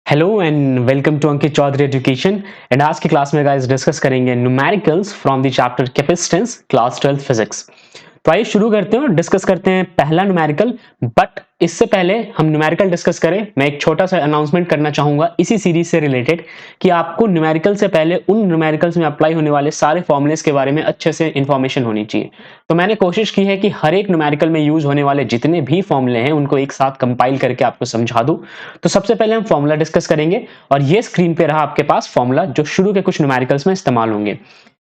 Hello and welcome to Ankit Chaudhary Education. And आज की class में गाइस डिस्कस करेंगे numericals from the chapter capacitance class 12 physics. तो आइए शुरू करते हैं और डिस्कस करते हैं पहला न्यूमेरिकल। बट इससे पहले हम न्यूमेरिकल डिस्कस करें, मैं एक छोटा सा अनाउंसमेंट करना चाहूंगा इसी सीरीज से रिलेटेड कि आपको न्यूमेरिकल से पहले उन न्यूमेरिकल्स में अप्लाई होने वाले सारे फॉर्मुलेस के बारे में अच्छे से इंफॉर्मेशन होनी चाहिए। तो मैंने कोशिश की है कि हर एक न्यूमेरिकल में यूज होने वाले जितने भी फॉर्मूले हैं उनको एक साथ कंपाइल करके आपको समझा दूं। तो सबसे पहले हम फॉर्मूला डिस्कस करेंगे और ये स्क्रीन पे रहा आपके पास फॉर्मूला जो शुरू के कुछ न्यूमेरिकल्स में इस्तेमाल होंगे,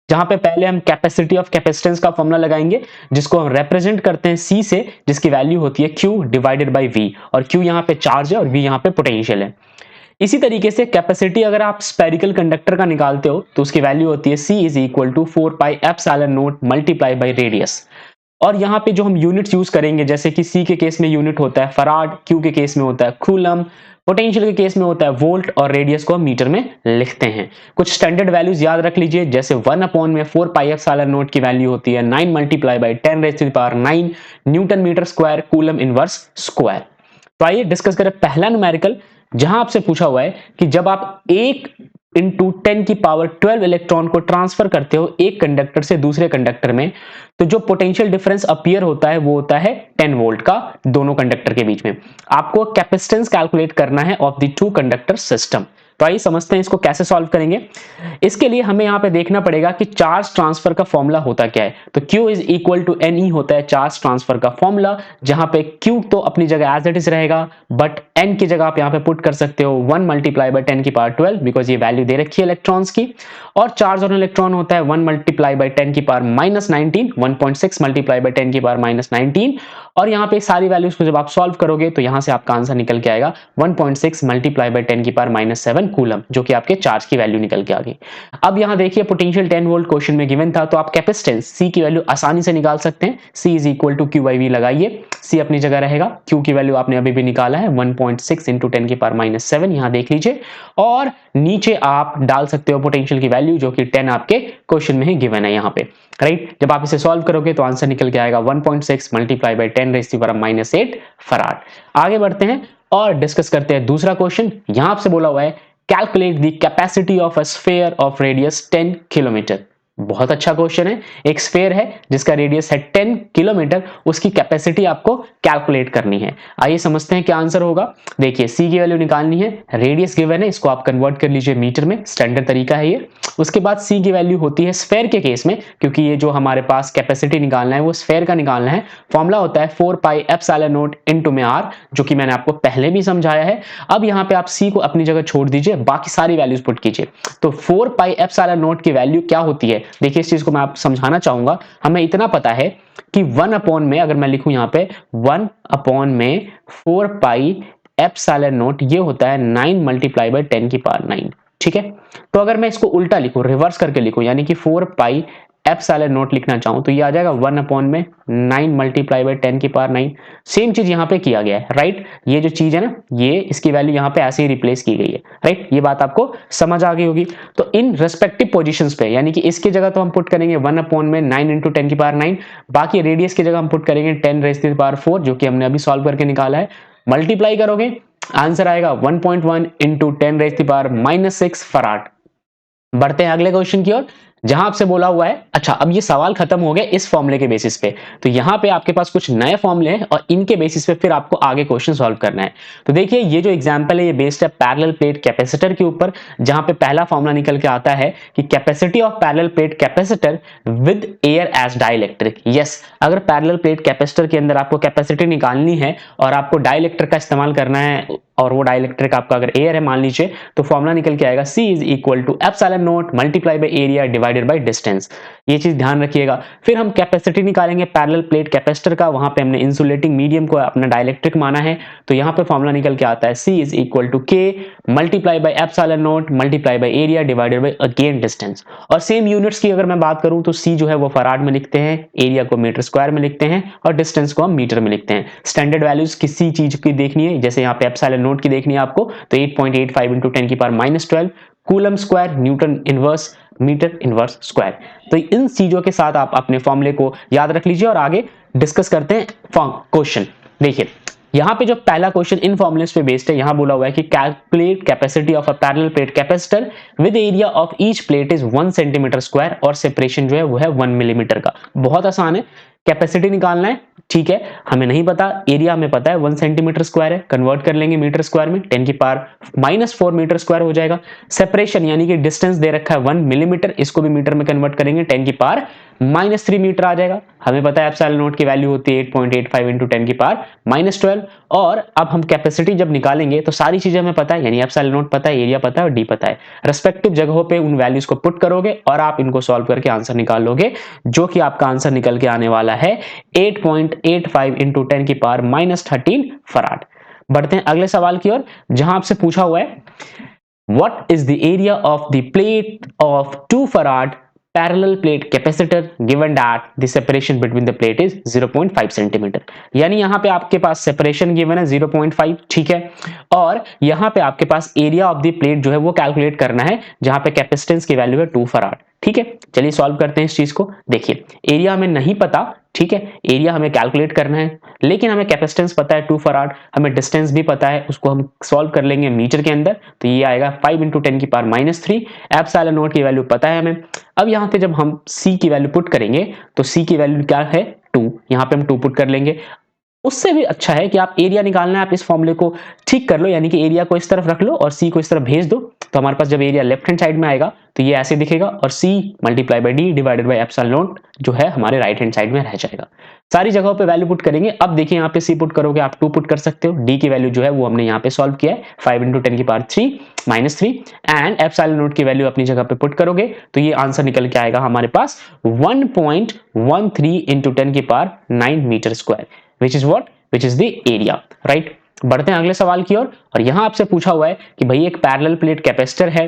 जहां पे पहले हम कैपेसिटी ऑफ कैपेसिटेंस का फॉर्मूला लगाएंगे जिसको हम रिप्रेजेंट करते हैं C से, जिसकी वैल्यू होती है Q डिवाइडेड बाई V, और Q यहाँ पे चार्ज है और V यहाँ पे पोटेंशियल है। इसी तरीके से कैपेसिटी अगर आप स्पेरिकल कंडक्टर का निकालते हो तो उसकी वैल्यू होती है C is equal to 4 pi epsilon naught multiply by radius. और यहाँ पे जो हम यूनिट्स यूज करेंगे, जैसे कि C के केस में यूनिट होता है फराड, Q के केस में होता है कूलम, पोटेंशियल के केस में होता है वोल्ट, और रेडियस को हम मीटर में लिखते हैं। कुछ स्टैंडर्ड वैल्यूज याद रख लीजिए, जैसे 1/4 पाई एप्सिलॉन नॉट की वैल्यू होती है 9 multiply by 10 raise to the power 9 newton metre square coulomb inverse square. तो आइए डिस्कस करें पहला न्यूमेरिकल, जहां आपसे पूछा हुआ है कि जब आप 1 इंटू 10 की पावर 12 इलेक्ट्रॉन को ट्रांसफर करते हो एक कंडक्टर से दूसरे कंडक्टर में, तो जो पोटेंशियल डिफरेंस अपीयर होता है वो होता है 10 वोल्ट का दोनों कंडक्टर के बीच में। आपको कैपेसिटेंस कैलकुलेट करना है of the two conductor system. तो आइए समझते हैं इसको कैसे सॉल्व करेंगे। इसके लिए हमें यहां पे देखना पड़ेगा कि चार्ज ट्रांसफर का फॉर्मूला होता क्या है। तो Q is equal to NE होता है चार्ज ट्रांसफर का फॉर्मूला, जहां पे Q तो अपनी जगह एज इट इज रहेगा, बट N की जगह आप यहां पे पुट कर सकते हो 1 मल्टीप्लाई बाई 10 की पावर 12, बिकॉज ये वैल्यू दे रखी है इलेक्ट्रॉन्स की। और चार्ज ऑन इलेक्ट्रॉन होता है 1 मल्टीप्लाई बाई 10 की पावर माइनस 19, 1.6 मल्टीप्लाई बाई 10 की पावर माइनस 19। और यहाँ पे सारी वैल्यूज को जब आप सॉल्व करोगे तो यहाँ से आपका आंसर निकल के आएगा 1.6 मल्टीप्लाई बाई 10 की पावर माइनस 7 कूलम, जो कि आपके चार्ज की वैल्यू निकल के आ गई। अब यहाँ देखिए पोटेंशियल 10 वोल्ट क्वेश्चन में गिवन था, तो आप कैपेसिटेंस C की वैल्यू आसानी से निकाल सकते हैं। C is equal to Q by V लगाइए, C अपनी जगह रहेगा, Q की वैल्यू आपने अभी भी निकाला है 1.6 इंटू 10 की पावर माइनस 7, यहाँ देख लीजिए। और नीचे आप डाल सकते हो पोटेंशियल की वैल्यू जो कि 10 आपके क्वेश्चन में ही गिवन है यहाँ पे, राइट। जब आप इसे सॉल्व करोगे तो आंसर निकल के आएगा 1.6 multiply by 10 raise to power minus 8 farad. आगे बढ़ते हैं और डिस्कस करते हैं दूसरा क्वेश्चन। यहां आपसे बोला हुआ है calculate the capacity of a sphere of radius 10 kilometre. बहुत अच्छा क्वेश्चन है। एक स्फीयर है जिसका रेडियस है 10 किलोमीटर, उसकी कैपेसिटी आपको कैलकुलेट करनी है। आइए समझते हैं क्या आंसर होगा। देखिए C की वैल्यू निकालनी है, रेडियस गिवन है, इसको आप कन्वर्ट कर लीजिए मीटर में, स्टैंडर्ड तरीका है ये। उसके बाद C की वैल्यू होती है स्फीयर के केस में, क्योंकि ये जो हमारे पास कैपेसिटी निकालना है वो स्फीयर का निकालना है। फॉर्मूला होता है 4 पाई एप्सिलॉन नॉट इनटू में R, जो कि मैंने आपको पहले भी समझाया है। अब यहाँ पे आप C को अपनी जगह छोड़ दीजिए, बाकी सारी वैल्यूज पुट कीजिए। तो 4 पाई एप्सिलॉन नॉट की वैल्यू क्या होती है, देखिए इस चीज को मैं आप समझाना चाहूंगा। हमें इतना पता है कि 1 अपॉन में, अगर मैं लिखूं यहाँ पे 1 अपॉन में 4 पाई एप्सिलॉन नॉट, ये होता है 9 मल्टीप्लाई बाई 10 की पावर 9, ठीक है। तो अगर मैं इसको उल्टा लिखूं, रिवर्स करके लिखूं, यानी कि 4 पाई एप्सिलॉन नॉट लिखना चाहूं, तो ये आ जाएगा 1 अपॉन में 9 मल्टीप्लाई बाई 10 की पावर 9। सेम चीज यहाँ पे किया गया है, राइट। ये जो चीज है ना, ये इसकी वैल्यू यहाँ पे ऐसे ही रिप्लेस की गई है, राइट। ये बात आपको समझ आ गई होगी। तो इन रेस्पेक्टिव पोजीशंस पे, यानी कि इसकी जगह तो हम पुट करेंगे 1 अपॉन में 9 इंटू 10 की पावर 9, बाकी रेडियस की जगह हम पुट करेंगे 10 रेज़ टू द पावर 4, जो कि हमने अभी सॉल्व करके निकाला है। मल्टीप्लाई करोगे आंसर आएगा 1.1 into 10 raise to the power minus 6 farad. बढ़ते हैं अगले क्वेश्चन की ओर, जहां आपसे बोला हुआ है, अच्छा अब ये सवाल खत्म हो गया इस फॉर्मूले के बेसिस पे, तो यहां पे आपके पास कुछ नए फॉर्मूले हैं और इनके बेसिस पे फिर आपको आगे क्वेश्चन सॉल्व करना है। तो देखिए ये जो एग्जांपल है ये बेस्ड है पैरेलल प्लेट कैपेसिटर के ऊपर, जहां पे पहला फॉर्मूला निकल के आता है कि capacity of parallel plate capacitor with air as dielectric. Yes, अगर पैरेलल प्लेट कैपेसिटर के अंदर आपको कैपेसिटी निकालनी है और आपको डाइलेक्ट्रिक का इस्तेमाल करना है, और वो डाइलेक्ट्रिक आपका अगर एयर है मान लीजिए, तो फॉर्मूला निकल के आएगा C is equal to epsilon naught multiply by area divided by distance. ये चीज ध्यान रखिएगा। फिर हम कैपेसिटी निकालेंगे पैरेलल प्लेट कैपेसिटर का, वहां पे हमने इंसुलेटिंग मीडियम को अपना डाइलेक्ट्रिक माना है, तो यहां पे फॉर्मूला निकल के आता है C is equal to K multiply by epsilon naught multiply by area divided by again distance. और सेम यूनिट्स की अगर मैं बात करूं तो C जो है वो फराड में लिखते हैं, एरिया को मीटर स्क्वायर में लिखते हैं, और डिस्टेंस को हम मीटर में लिखते हैं। स्टैंडर्ड वैल्यूज किसी चीज की देखनी है, जैसे यहाँ पे एप्सिलॉन नोट की देखनी है आपको, तो 8.85 इंटू 10 की power minus 12 coulomb square newton inverse metre inverse square. तो इन चीजों के साथ आप अपने फॉर्मूले को याद रख लीजिए और आगे डिस्कस करते हैं क्वेश्चन। देखिए यहाँ पे जो पहला क्वेश्चन इन फॉर्मुलेस पे बेस्ड है, यहाँ बोला हुआ है कि calculate capacity of a parallel plate capacitor with area of each plate is 1 centimetre square और सेपरेशन जो है वो है 1 मिलीमीटर का। बहुत आसान है, कैपेसिटी निकालना है, ठीक है, हमें नहीं पता, एरिया हमें पता है 1 सेंटीमीटर स्क्वायर है, कन्वर्ट कर लेंगे मीटर स्क्वायर में, 10 की पावर -4 मीटर स्क्वायर हो जाएगा। सेपरेशन यानी कि डिस्टेंस दे रखा है 1 मिलीमीटर, इसको भी मीटर में कन्वर्ट करेंगे, 10 की पावर -3 मीटर आ जाएगा। हमें पता है एप्सिलॉन नॉट की वैल्यू होती है 8.85 इंटू 10 की पावर -12। और अब हम कैपेसिटी जब निकालेंगे तो सारी चीजें हमें पता है, यानी एप्सिलॉन नॉट पता है, एरिया पता है और डी पता है। रेस्पेक्टिव जगहों पे उन वैल्यूज को पुट करोगे और आप इनको सॉल्व करके आंसर निकाल लोगे, जो कि आपका आंसर निकल के आने वाला है 8.85 इंटू 10 की पावर -13 फराड। बढ़ते हैं अगले सवाल की ओर, जहां आपसे पूछा हुआ है What is the area of the plate of 2 farad parallel plate capacitor given that the separation between the plate is 0.5 centimetre. यानी यहाँ पे आपके पास सेपरेशन गिवन है 0.5, ठीक है, और यहाँ पे आपके पास एरिया ऑफ द प्लेट जो है वो कैलकुलेट करना है, जहां पे कैपेसिटेंस की वैल्यू है 2 फराड। ठीक है, चलिए सॉल्व करते हैं इस चीज को। देखिए एरिया हमें नहीं पता, ठीक है, एरिया हमें कैलकुलेट करना है, लेकिन हमें कैपेसिटेंस पता है 2 फराड, हमें डिस्टेंस भी पता है, उसको हम सॉल्व कर लेंगे मीटर के अंदर, तो ये आएगा 5 इंटू 10 की पावर -3। एप्सिलॉन नॉट की वैल्यू पता है हमें। अब यहाँ पे जब हम C की वैल्यू पुट करेंगे तो C की वैल्यू क्या है 2, यहाँ पे हम 2 पुट कर लेंगे। उससे भी अच्छा है कि आप एरिया निकालना है, आप इस फॉर्मूले को ठीक कर लो, यानी कि एरिया को इस तरफ रख लो और C को इस तरफ भेज दो, तो हमारे पास जब एरिया लेफ्ट हैंड साइड में आएगा तो ये ऐसे दिखेगा और C multiply by D divided by epsilon not जो है हमारे राइट हैंड साइड में रह जाएगा। सारी जगहों पे वैल्यू पुट करेंगे। अब देखिए यहाँ पे C पुट करोगे, आप 2 पुट कर सकते हो, D की वैल्यू जो है वो हमने यहाँ पे सॉल्व किया है 5 इंटू 10 की पावर 3 -3, एंड एप्सिलॉन नॉट की वैल्यू अपनी जगह पे पुट करोगे तो ये आंसर निकल के आएगा हमारे पास 1.13 इंटू 10 की power 9 metre square, which is what, which is the area, right. बढ़ते हैं अगले सवाल की ओर, और यहां आपसे पूछा हुआ है कि भाई एक पैरेलल प्लेट कैपेसिटर है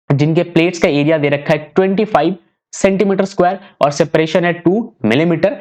जिनके प्लेट्स का एरिया दे रखा है 25 सेंटीमीटर स्क्वायर और सेपरेशन है 2 मिलीमीटर।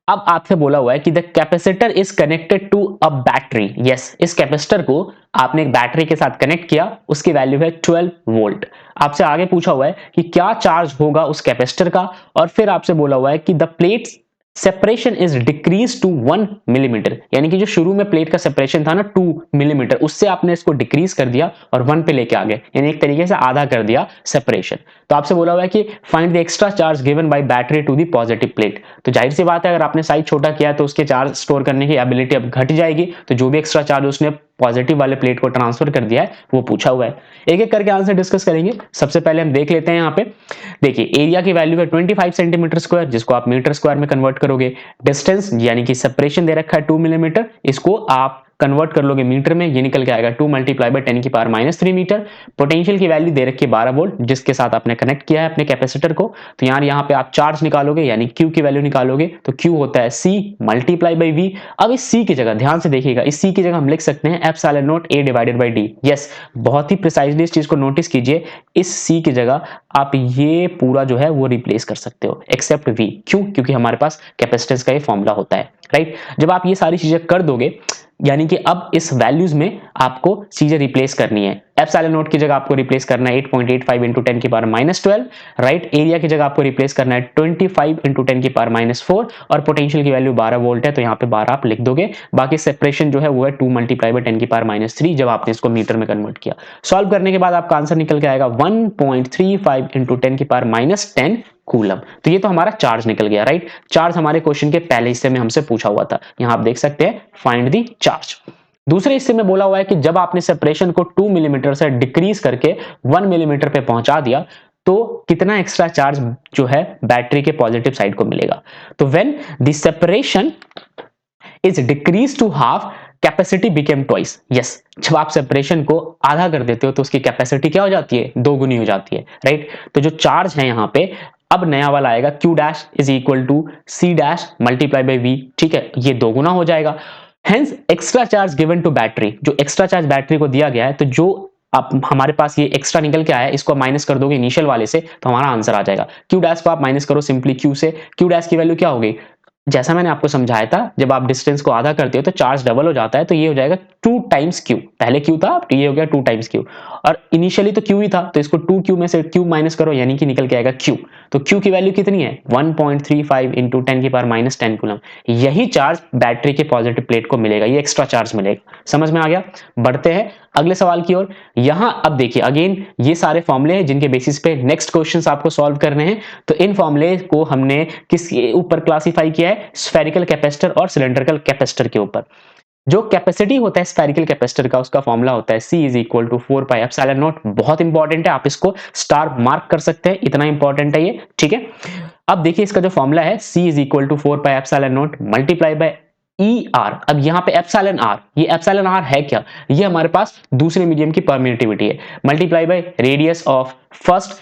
अब आपसे बोला हुआ है कि the capacitor is connected to a battery. Yes, इस कैपेसिटर को आपने एक बैटरी के साथ कनेक्ट किया, उसकी वैल्यू है 12 वोल्ट। आपसे आगे पूछा हुआ है कि क्या चार्ज होगा उस कैपेसिटर का, और फिर आपसे बोला हुआ है कि the plates separation is decrease to 1 millimetre, यानी कि जो शुरू में प्लेट का सेपरेशन था ना 2 मिलीमीटर, उससे आपने इसको डिक्रीज कर दिया और 1 पे लेके आ गए, यानी एक तरीके से आधा कर दिया सेपरेशन। तो आपसे बोला हुआ है कि find the extra charge given by battery to the positive plate. तो जाहिर सी बात है, अगर आपने साइज छोटा किया तो उसके चार्ज स्टोर करने की एबिलिटी अब घट जाएगी, तो जो भी एक्स्ट्रा चार्ज उसने पॉजिटिव वाले प्लेट को ट्रांसफर कर दिया है वो पूछा हुआ है। एक एक करके आंसर डिस्कस करेंगे। सबसे पहले हम देख लेते हैं यहाँ पे, देखिए एरिया की वैल्यू है 25 सेंटीमीटर स्क्वायर, जिसको आप मीटर स्क्वायर में कन्वर्ट करोगे। डिस्टेंस यानी कि सेपरेशन दे रखा है 2 मिलीमीटर, इसको आप कन्वर्ट कर लोगे मीटर में, ये निकल के आएगा 2 मल्टीप्लाई बाय 10 की पावर -3 मीटर। पोटेंशियल की वैल्यू दे रखी है 12 वोल्ट, जिसके साथ आपने कनेक्ट किया है अपने कैपेसिटर को। तो यार यहाँ पे आप चार्ज निकालोगे, यानी Q की वैल्यू निकालोगे, तो Q होता है C मल्टीप्लाई बाई V। अब इस C की जगह ध्यान से देखिएगा, इस C की जगह हम लिख सकते हैं epsilon not A divided by D। Yes, बहुत ही प्रिसाइजली इस चीज को नोटिस कीजिए, इस C की जगह आप ये पूरा जो है वो रिप्लेस कर सकते हो एक्सेप्ट V। क्यों? क्योंकि हमारे पास कैपेसिटेंस का ये फॉर्मूला होता है, राइट। जब आप ये सारी चीजें कर दोगे, यानी कि अब इस वैल्यूज में आपको चीजें रिप्लेस करनी है। एप्सिलॉन नॉट की जगह आपको रिप्लेस करना है 8.85 इंटू 10 की पावर -12, राइट। एरिया की जगह आपको रिप्लेस करना है 25 इंटू 10 की पावर -4, और पोटेंशियल की वैल्यू 12 वोल्ट है, तो यहाँ पे 12 आप लिख दोगे। बाकी सेपरेशन जो है वो है 2 मल्टीप्लाई बाई 10 की पावर -3, जब आपने इसको मीटर में कन्वर्ट किया। सॉल्व करने के बाद आपका आंसर निकल के आएगा 1.35 इंटू 10 की पावर -10 कूलम। तो ये तो हमारा चार्ज निकल गया, राइट। चार्ज हमारे क्वेश्चन के पहले हिस्से में हमसे पूछा हुआ था, यहां आप देख सकते हैं फाइंड द चार्ज। दूसरे हिस्से में बोला हुआ है कि जब आपने सेपरेशन को 2 मिलीमीटर से डिक्रीज करके 1 मिलीमीटर पे पहुंचा दिया तो कितना एक्स्ट्रा चार्ज जो है बैटरी के पॉजिटिव साइड को मिलेगा। तो when the separation is decrease to half, capacity became twice. Yes, जब आप सेपरेशन को आधा कर देते हो तो उसकी कैपेसिटी क्या हो जाती है, दोगुनी हो जाती है, राइट। तो जो चार्ज है यहाँ पे अब नया वाला आएगा Q dash is equal to C dash multiply by V, ठीक है, ये दोगुना हो जाएगा। Hence extra charge given to battery, जो एक्स्ट्रा चार्ज बैटरी को दिया गया है, तो जो अब हमारे पास ये एक्स्ट्रा निकल के आया है, इसको माइनस कर दोगे इनिशियल वाले से, तो हमारा आंसर आ जाएगा। Q डैश को आप माइनस करो सिंपली Q से, Q डैश की वैल्यू क्या हो गई, जैसा मैंने आपको समझाया था, जब आप डिस्टेंस को आधा करते हो तो चार्ज डबल हो जाता है, तो ये हो जाएगा 2 टाइम्स क्यू। पहले क्यू था, ये हो गया 2 टाइम्स क्यू, और इनिशियली तो क्यू ही था, तो इसको 2 क्यू में से क्यू माइनस करो, यानी कि निकल के आएगा क्यू। तो क्यू की वैल्यू कितनी है? 1.35 इंटू 10 की पावर माइनस 10 कूलम। यही चार्ज बैटरी के पॉजिटिव प्लेट को मिलेगा, ये एक्स्ट्रा चार्ज मिलेगा। समझ में आ गया? बढ़ते हैं अगले सवाल की ओर। यहां अब देखिए, अगेन ये सारे फॉर्मूले हैं जिनके बेसिस पे नेक्स्ट क्वेश्चंस आपको सॉल्व करने हैं। तो इन फॉर्मूले को हमने किसके ऊपर क्लासिफाई किया है? स्फेरिकल कैपेसिटर और सिलेंड्रिकल कैपेसिटर के ऊपर। जो कैपेसिटी होता है स्फेरिकल कैपेसिटर का, उसका फॉर्मूला होता है C is equal to 4 pi epsilon naught. बहुत इंपॉर्टेंट है, आप इसको स्टार मार्क कर सकते हैं, इतना इंपॉर्टेंट है ये, ठीक है। अब देखिए इसका जो फॉर्मूला है, C is equal to 4 pi epsilon naught multiply by ER। अब यहाँ पे एप्सिलॉन आर, ये एप्सिलॉन आर है क्या? ये हमारे पास दूसरे मीडियम की परमिटिविटी है, multiply by radius of first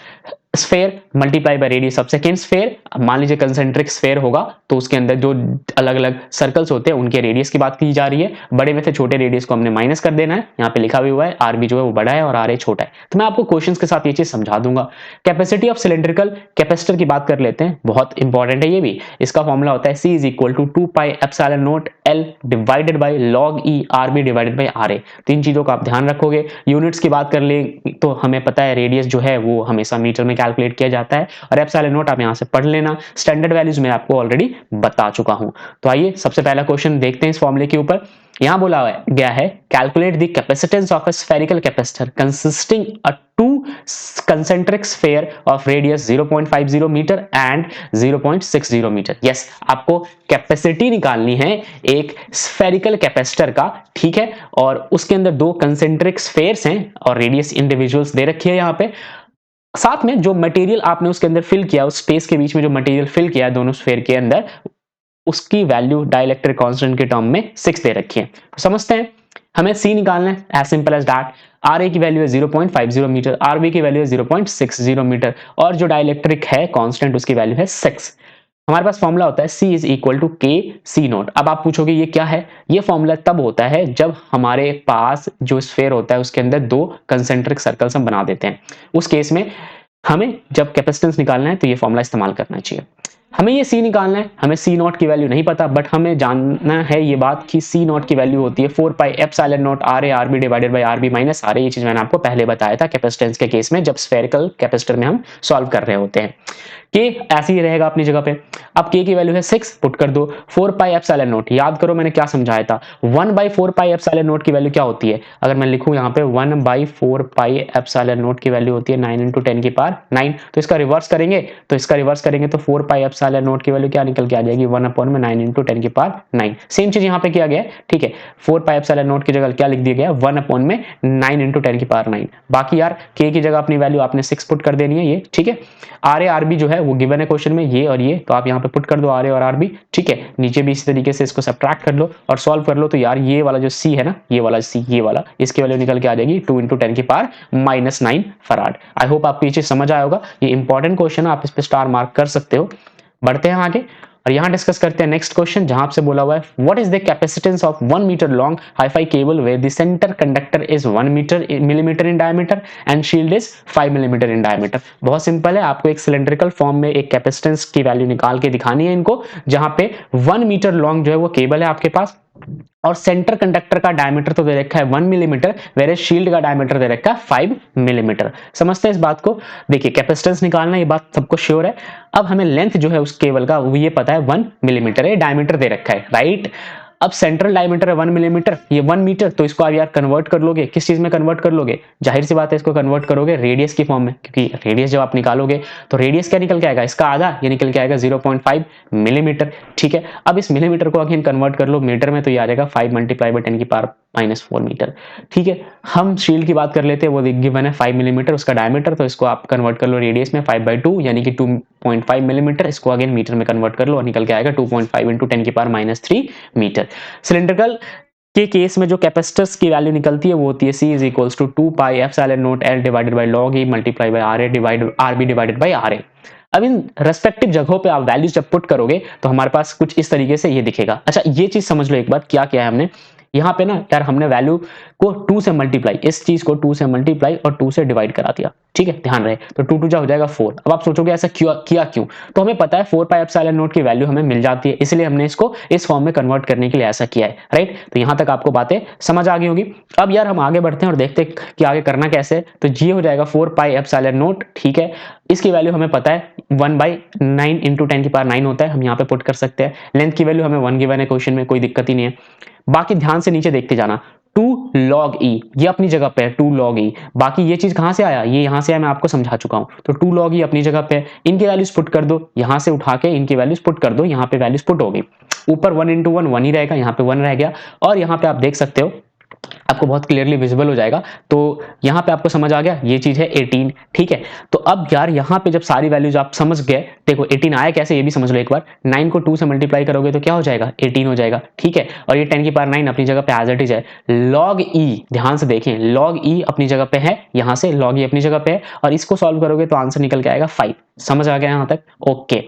sphere multiply by radius of second sphere. मान लीजिए कंसेंट्रिक स्फेयर होगा तो उसके अंदर जो अलग अलग सर्कल्स होते हैं उनके रेडियस की बात की जा रही है। बड़े में से छोटे रेडियस को हमने माइनस कर देना है, यहाँ पे लिखा भी हुआ है आरबी जो है वो बड़ा है और आर ए छोटा है। तो मैं आपको क्वेश्चंस के साथ ये चीज समझा दूंगा। कैपेसिटी ऑफ सिलेंड्रिकल कैपेसिटर की बात कर लेते हैं, बहुत इंपॉर्टेंट है ये भी। इसका फॉर्मूला होता है C is equal to 2 pi epsilon naught L divided by log E RB divided by RA। तीन चीजों का आप ध्यान रखोगे। यूनिट्स की बात कर ले तो हमें पता है रेडियस जो है वो हमेशा मीटर में कैलकुलेट किया जाता है, और एप्सिलॉन नॉट आप यहां से पढ़ लेना। स्टैंडर्ड वैल्यूज मैं आपको ऑलरेडी बता चुका हूं। तो आइए सबसे पहला क्वेश्चन देखते हैं इस फॉर्मूले के ऊपर। यहां बोला गया है calculate the capacitance of a spherical capacitor consisting a two concentric sphere of radius 0.50 metre and 0.60 metre. Yes, आपको कैपेसिटी निकालनी है एक स्फेरिकल कैपेसिटर का, ठीक है, और उसके अंदर दो कंसेंट्रिक स्फेयर्स हैं और रेडियस इंडिविजुअल्स दे रखी है यहाँ पे। साथ में जो मटेरियल आपने उसके अंदर फिल किया, उस स्पेस के बीच में जो मटेरियल फिल किया दोनों स्फेयर के अंदर, उसकी वैल्यू डाइलेक्ट्रिक कांस्टेंट के टर्म में 6 दे रखी है। तो समझते हैं, हमें C निकालना है, as simple as that. RA की वैल्यू है 0.50 मीटर, RB की वैल्यू है 0.60 मीटर, और जो डाइलेक्ट्रिक है कांस्टेंट उसकी वैल्यू है 6। हमारे पास फॉर्मूला होता है C is equal to K C naught. अब आप पूछोगे ये क्या है? ये फॉर्मूला तब होता है जब हमारे पास जो स्फेयर होता है उसके अंदर दो कंसेंट्रिक सर्कल्स हम बना देते हैं। उस केस में हमें जब कैपेसिटेंस निकालना है तो ये फॉर्मूला इस्तेमाल करना चाहिए। हमें ये C निकालना है, हमें C नॉट की वैल्यू नहीं पता, बट हमें जानना है ये बात कि C नॉट की वैल्यू होती है 4 pi epsilon not RA RB divided bye RB minus RA। ये चीज मैंने आपको पहले बताया था कैपेसिटेंस के केस में, जब स्फेरिकल कैपेसिटर में हम सॉल्व कर रहे होते हैं। K ऐसे ही रहेगा अपनी जगह पे। अब K की वैल्यू है 6, पुट कर दो। 4 पाई एप्सिलॉन नॉट, याद करो मैंने क्या समझाया था, 1/4 पाई एप्सिलॉन नॉट की वैल्यू क्या होती है? अगर मैं लिखूं यहाँ पे 1/4 पाई एप्सिलॉन नॉट की वैल्यू होती है 9 इंटू 10 की पावर 9। तो इसका रिवर्स करेंगे, तो 4 पाई एप्सिलॉन नॉट की वैल्यू क्या निकल के आ जाएगी? 1/9 इंटू 10 की पावर 9। सेम चीज यहाँ पे किया गया है, ठीक है। 4 पाई एप्सिलॉन नॉट की जगह क्या लिख दिया गया? 1/9 इंटू 10 की पावर 9। बाकी यार K की जगह अपनी वैल्यू आपने 6 पुट कर देनी है, ये ठीक है। RA RB जो है वो गिवन है क्वेश्चन में, ये और ये, तो आप यहाँ पे पुट कर दो RA और RB, ठीक है। नीचे भी इसी तरीके से इसको सब्ट्रैक्ट कर लो और सॉल्व कर लो। तो यार ये वाला जो C है ना, ये वाला C, ये वाला, इसकी वैल्यू निकल के आ जाएगी 2 इंटू 10 की पावर -9 फराड। आई होप आपको ये चीज समझ आया होगा। ये इंपॉर्टेंट क्वेश्चन है, आप इस पे स्टार मार्क कर सकते हो। बढ़ते हैं आगे और यहां डिस्कस करते हैं नेक्स्ट क्वेश्चन, जहां आपसे बोला हुआ है what is the capacitance of 1 metre long hi fi cable where the centre conductor is 1 millimetre in diameter and shield is 5 millimetre in diameter. बहुत सिंपल है, आपको एक सिलेंड्रिकल फॉर्म में एक कैपेसिटेंस की वैल्यू निकाल के दिखानी है इनको, जहां पे 1 मीटर लॉन्ग जो है वो केबल है आपके पास, और सेंटर कंडक्टर का डायमीटर तो दे रखा है 1 मिलीमीटर, वेरे शील्ड का डायमीटर दे रखा है 5 मिलीमीटर। समझते हैं इस बात को। देखिए कैपेसिटेंस निकालना, ये बात सबको श्योर है। अब हमें लेंथ जो है उस केबल का वो ये पता है 1 मिलीमीटर है, डायमीटर दे रखा है, राइट। अब सेंट्रल डायमीटर है 1 मिलीमीटर, ये 1 मीटर, तो इसको आप यार कन्वर्ट कर लोगे, किस चीज में कन्वर्ट कर लोगे? जाहिर सी बात है इसको कन्वर्ट करोगे रेडियस की फॉर्म में, क्योंकि रेडियस जब आप निकालोगे तो रेडियस क्या निकल के आएगा? इसका आधा, ये निकल के आएगा 0.5 मिलीमीटर, ठीक है। अब इस मिलीमीटर को अगेन कन्वर्ट कर लो मीटर में, तो ये आ जाएगा 5 मल्टीप्लाई बाय 10 की पावर -4 मीटर, ठीक है। हम शील्ड की बात कर लेते हैं, वो गिवन है 5 मिलीमीटर उसका डायमीटर, तो इसको आप कन्वर्ट कर लो रेडियस में 5/2 यानी कि 2.5 मिलीमीटर। इसको अगेन मीटर में कन्वर्ट कर लो, निकल के आएगा 2.5 इंटू 10 की पावर -3 मीटर। सिलेंड्रिकल के केस में जो कैपेसिटर्स की वैल्यू निकलती है वो होती है C is equals to 2 pi epsilon naught L divided by log E multiply by RB divided by RA। अब इन रेस्पेक्टिव जगहों पे आप वैल्यूज जब पुट करोगे तो हमारे पास कुछ इस तरीके से ये दिखेगा। अच्छा ये चीज समझ लो एक बार, क्या किया है हमने, यहाँ पे ना यार हमने वैल्यू को 2 से मल्टीप्लाई, इस चीज को 2 से मल्टीप्लाई और 2 से डिवाइड करा दिया, ठीक है, ध्यान रहे। तो 2 2 जा हो जाएगा 4। अब आप सोचोगे ऐसा किया क्यों? तो हमें पता है 4 पाई एप्सिलॉन नॉट की वैल्यू हमें मिल जाती है, इसलिए हमने इसको इस फॉर्म में कन्वर्ट करने के लिए ऐसा किया है, राइट। तो यहाँ तक आपको बातें समझ आ गई होगी। अब यार हम आगे बढ़ते हैं और देखते हैं कि आगे करना कैसे। तो ये हो जाएगा 4 पाई एप्सिलॉन नॉट, ठीक है। इसकी वैल्यू हमें पता है 1/9 इंटू 10 की पावर 9 होता है, हम यहाँ पे पुट कर सकते हैं। लेंथ की वैल्यू हमें 1 गिवन है क्वेश्चन में, कोई दिक्कत ही नहीं है। बाकी ध्यान से नीचे देखते जाना, 2 log e ये अपनी जगह पे है, 2 log e। बाकी ये चीज कहां से आया, ये यहां से आया, मैं आपको समझा चुका हूं। तो 2 log e अपनी जगह पे है, इनकी वैल्यूज पुट कर दो, यहां से उठा के इनकी वैल्यूज पुट कर दो, यहां पे वैल्यूज पुट हो गई। ऊपर 1 इंटू 1 1 ही रहेगा, यहाँ पे 1 रह गया। और यहाँ पे आप देख सकते हो, आपको बहुत क्लियरली विजिबल हो जाएगा। तो यहाँ पे आपको समझ आ गया, ये चीज है 18, ठीक है। तो अब यार यहाँ पे जब सारी वैल्यूज आप समझ गए, देखो 18 आया कैसे ये भी समझ लो एक बार। 9 को 2 से मल्टीप्लाई करोगे तो क्या हो जाएगा, 18 हो जाएगा, ठीक है। और ये 10 की पावर 9 अपनी जगह पे एज इट इज है। log e, ध्यान से देखें, log e अपनी जगह पे है, यहाँ से log e अपनी जगह पे है, और इसको सॉल्व करोगे तो आंसर निकल के आएगा 5। समझ आ गया यहाँ तक? ओके।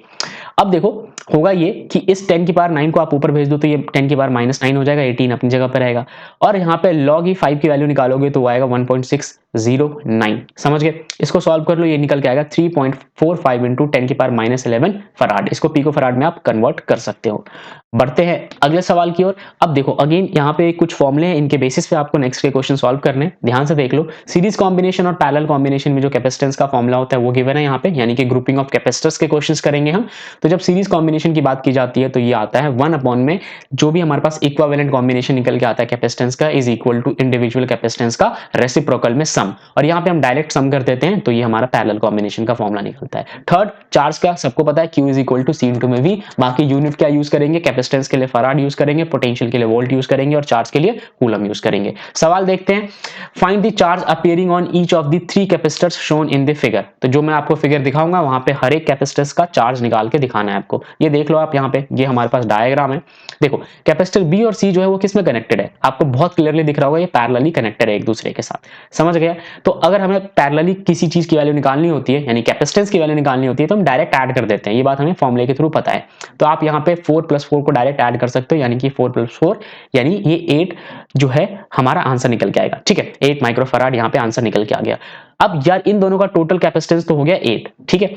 अब देखो होगा ये कि इस 10 की पावर 9 को आप ऊपर भेज दो तो ये 10 की पावर -9 हो जाएगा, 18 अपनी जगह पर रहेगा। और यहाँ पे log e 5 की वैल्यू निकालोगे तो वो आएगा 1.609। समझ गए? इसको सॉल्व कर लो, ये निकल के आएगा 3.45 इंटू 10 की पावर -11 फराड। इसको पिको फराड में आप कन्वर्ट कर सकते हो। बढ़ते हैं अगले सवाल की ओर। अब देखो अगेन यहाँ पे कुछ फॉर्मूले हैं, इनके बेसिस पे आपको नेक्स्ट के क्वेश्चन सॉल्व करने हैं। ध्यान से देख लो, सीरीज कॉम्बिनेशन और पैरेलल कॉम्बिनेशन में जो कैपेसिटेंस का फॉर्मूला होता है वो गिवन है यहाँ पे, यानी कि ग्रुपिंग ऑफ कैपेसिटर्स के क्वेश्चंस करेंगे हम। तो जब सीरीज कॉम्बिनेशन की बात की जाती है तो ये आता है 1 अपॉन में जो भी हमारे पास इक्विवेलेंट कॉम्बिनेशन निकल के आता है कैपेसिटेंस का is equal to individual capacitance का रेसिप्रोकल में सम। और यहाँ पे हम डायरेक्ट सम कर देते हैं तो ये हमारा पैरेलल कॉम्बिनेशन का फॉर्मूला निकलता है। थर्ड, चार्ज का सबको पता है, Q is equal to C into में V। बाकी यूनिट क्या यूज करेंगे, कैपेसिटेंस के लिए फराड यूज करेंगे, पोटेंशियल के लिए वोल्ट यूज करेंगे, और चार्ज के लिए कूलम यूज करेंगे। सवाल देखते हैं, find the charge appearing on each of the 3 capacitors shown in the figure. तो जो मैं आपको फिगर दिखाऊंगा वहां पे हर एक कैपेसिटर्स का चार्ज निकाल के दिखाना है आपको। ये देख लो आप यहाँ पे, ये हमारे पास डायग्राम है। देखो कैपेसिटर बी और सी जो है वो किसमें कनेक्टेड है, आपको बहुत क्लियरली दिख रहा होगा, ये पैरेलली कनेक्टेड है एक दूसरे के साथ। समझ गया? तो अगर हमें पैरेलली किसी चीज की वैल्यू निकालनी होती है, यानी कैपेसिटेंस की वैल्यू निकालनी होती है, तो हम डायरेक्ट ऐड कर देते हैं। ये बात हमें फॉर्मूले के थ्रू पता है। तो आप यहाँ पे 4 + 4 को डायरेक्ट ऐड कर सकते हो, यानी कि 4 + 4 यानी ये 8 जो है हमारा आंसर निकल के आएगा, ठीक है। 8 माइक्रोफराड यहाँ पे आंसर निकल के आ गया। अब यार इन दोनों का टोटल कैपेसिटेंस तो हो गया 8, ठीक है।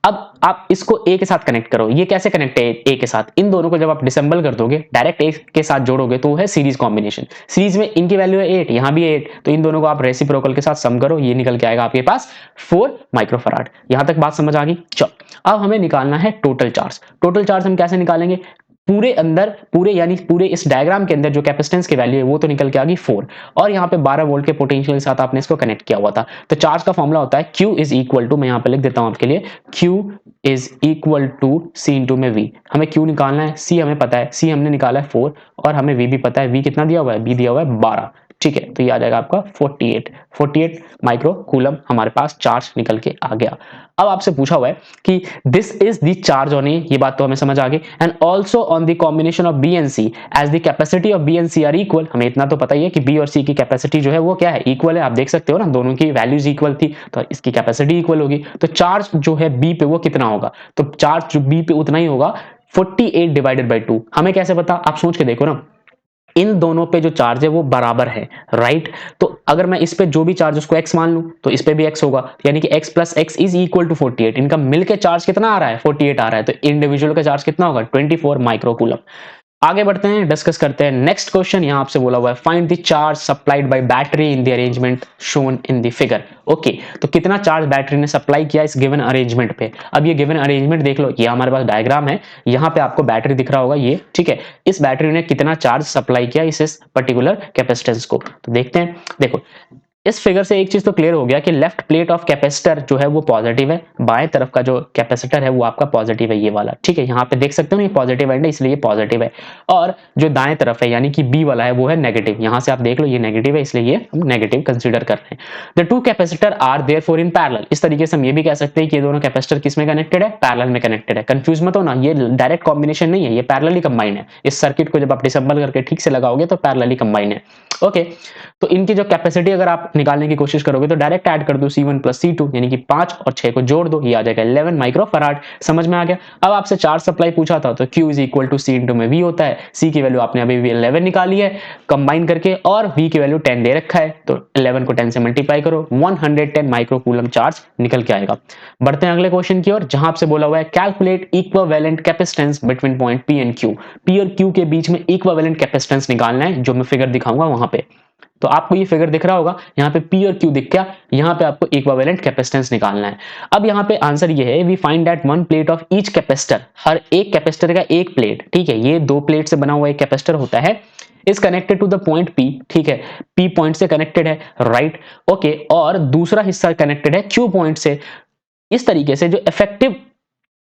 अब आप इसको ए के साथ कनेक्ट करो, ये कैसे कनेक्ट है ए के साथ, इन दोनों को जब आप डिसेंबल कर दोगे डायरेक्ट ए के साथ जोड़ोगे तो वो है सीरीज कॉम्बिनेशन। सीरीज में इनकी वैल्यू है 8, यहाँ भी 8, तो इन दोनों को आप रेसिप्रोकल के साथ सम करो, ये निकल के आएगा आपके पास 4 माइक्रोफराड। यहां तक बात समझ आ गई? चलो अब हमें निकालना है टोटल चार्ज। टोटल चार्ज हम कैसे निकालेंगे, पूरे अंदर यानी पूरे इस डायग्राम के अंदर जो कैपेसिटेंस की वैल्यू है वो तो निकल के आ गई 4, और यहाँ पे 12 वोल्ट के पोटेंशियल के साथ आपने इसको कनेक्ट किया हुआ था। तो चार्ज का फॉर्मूला होता है Q इज इक्वल टू, मैं यहाँ पे लिख देता हूँ आपके लिए, Q is equal to C into में V। हमें Q निकालना है, C हमें पता है, C हमने निकाला है 4, और हमें V भी पता है, V कितना दिया हुआ है, V दिया हुआ है 12, ठीक है। तो ये आ जाएगा आपका 48 माइक्रो कूलम, हमारे पास चार्ज निकल के आ गया। अब आपसे पूछा हुआ है कि this is the charge on A, ये बात तो हमें समझ आ गई, and also on the combination of B and C as the capacity of B and C are equal. हमें इतना तो पता ही है कि बी और सी की कैपेसिटी जो है वो क्या है, इक्वल है। आप देख सकते हो ना, दोनों की वैल्यूज इक्वल थी तो इसकी कैपेसिटी इक्वल होगी। तो चार्ज जो है बी पे वो कितना होगा, तो चार्ज जो बी पे उतना ही होगा 48 डिवाइडेड बाई 2। हमें कैसे पता, आप सोच के देखो ना, इन दोनों पे जो चार्ज है वो बराबर है, राइट। तो अगर मैं इस पे जो भी चार्ज उसको x मान लूं तो इस पे भी x होगा, यानी कि x + x is equal to 48। इनका मिलके चार्ज कितना आ रहा है, 48 आ रहा है, तो इंडिविजुअल का चार्ज कितना होगा, 24 माइक्रोकूलम। आगे बढ़ते हैं, डिस्कस करते हैं नेक्स्ट क्वेश्चन। यहां आपसे बोला हुआ है find the charge supplied by battery in the arrangement shown in the figure. Okay, तो कितना चार्ज बैटरी ने सप्लाई किया इस गिवन अरेंजमेंट पे। अब ये गिवन अरेंजमेंट देख लो, ये हमारे पास डायग्राम है, यहाँ पे आपको बैटरी दिख रहा होगा ये, ठीक है। इस बैटरी ने कितना चार्ज सप्लाई किया इस पर्टिकुलर कैपेसिटेंस को, तो देखते हैं। देखो इस फिगर से एक चीज तो क्लियर हो गया कि लेफ्ट प्लेट ऑफ कैपेसिटर जो है वो पॉजिटिव है, बाएं तरफ का जो कैपेसिटर है वो आपका पॉजिटिव है, ये वाला, ठीक है। यहाँ पे देख सकते हो ना, ये पॉजिटिव एंड है इसलिए ये पॉजिटिव है, और जो दाएं तरफ है यानी कि बी वाला है वो है नेगेटिव। यहाँ से आप देख लो ये नेगेटिव है, इसलिए ये हम नेगेटिव कंसीडर कर रहे हैं। The two capacitor are therefore in parallel. इस तरीके से हम ये भी कह सकते हैं कि ये दोनों कैपेसिटर किसमें कनेक्टेड है, पैरेलल में कनेक्टेड है। कंफ्यूज मत हो ना, ये डायरेक्ट कॉम्बिनेशन नहीं है, ये पैरेलली कंबाइंड है। इस सर्किट को जब आप डिसेंबल करके ठीक से लगाओगे तो पैरेलली कंबाइंड है, ओके। तो इनकी जो कैपेसिटी अगर आप निकालने की कोशिश करोगे तो डायरेक्ट ऐड कर दो C1 प्लस C2 यानी कि 5 और 6 को जोड़ दो, ये आ जाएगा 11 माइक्रोफराड। समझ में आ गया। अब आपसे चार्ज सप्लाई पूछा था तो Q is equal to C into में V होता है। C की वैल्यू आपने अभी 11 निकाली है कंबाइन करके और V की वैल्यू 10 दे रखा है, तो 11 को 10 से मल्टीप्लाई करो, 110 माइक्रोकूलम चार्ज निकल के आएगा। बढ़ते हैं अगले क्वेश्चन की ओर, जहां आपसे बोला हुआ है calculate equivalent capacitance between point P and Q। P और Q के बीच में इक्विवेलेंट कैपेसिटेंस निकालना है, जो मैं फिगर दिखाऊंगा वहां पे। तो आपको ये फिगर दिख रहा होगा, यहाँ पे P और Q दिख गया, यहाँ पे आपको इक्विवेलेंट कैपेसिटेंस निकालना है। अब यहाँ पे आंसर ये है, we find that one plate of each capacitor, हर एक कैपेसिटर का एक प्लेट, ठीक है, ये 2 प्लेट से बना हुआ एक कैपेसिटर होता है, is connected to the point P, ठीक है, P पॉइंट से कनेक्टेड है, राइट, ओके, और दूसरा हिस्सा कनेक्टेड है Q पॉइंट से। इस तरीके से जो effective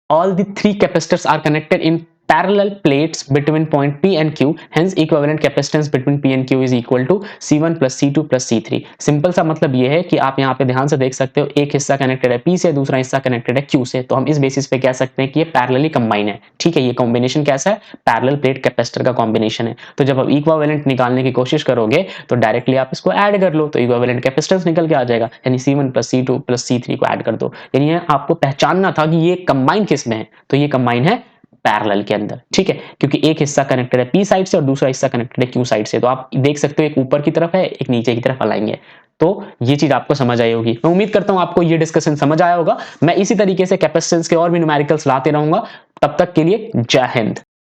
all the three capacitors are connected in parallel plates between point P and Q, hence equivalent capacitance between P and Q is equal to C1 plus C2 plus C3। Simple सा मतलब ये है कि आप यहाँ पे ध्यान से देख सकते हो, एक हिस्सा कनेक्टेड है P से, दूसरा हिस्सा कनेक्टेड है Q से, तो हम इस बेसिस पे कह सकते हैं कि ये पैरेलली कंबाइन है, ठीक है। ये कॉम्बिनेशन कैसा है, पैरेलल प्लेट कैपेसिटर का कॉम्बिनेशन है। तो जब आप इक्विवेलेंट निकालने की कोशिश करोगे तो डायरेक्टली आप इसको ऐड कर लो, तो इक्विवेलेंट कैपेसिटेंस निकल के आ जाएगा, यानी C1 plus C2 plus C3 को ऐड कर दो। यानी आपको पहचानना था कि ये कंबाइन किस में है, तो ये कंबाइन है पैरेलल के अंदर, ठीक है, क्योंकि एक हिस्सा कनेक्टेड है P साइड से और दूसरा हिस्सा कनेक्टेड है Q साइड से। तो आप देख सकते हो एक ऊपर की तरफ है, एक नीचे की तरफ अलाइन है। तो ये चीज आपको समझ आई होगी। मैं उम्मीद करता हूं आपको ये डिस्कशन समझ आया होगा। मैं इसी तरीके से कैपेसिटेंस के और भी न्यूमेरिकल्स लाते रहूंगा। तब तक के लिए जय हिंद।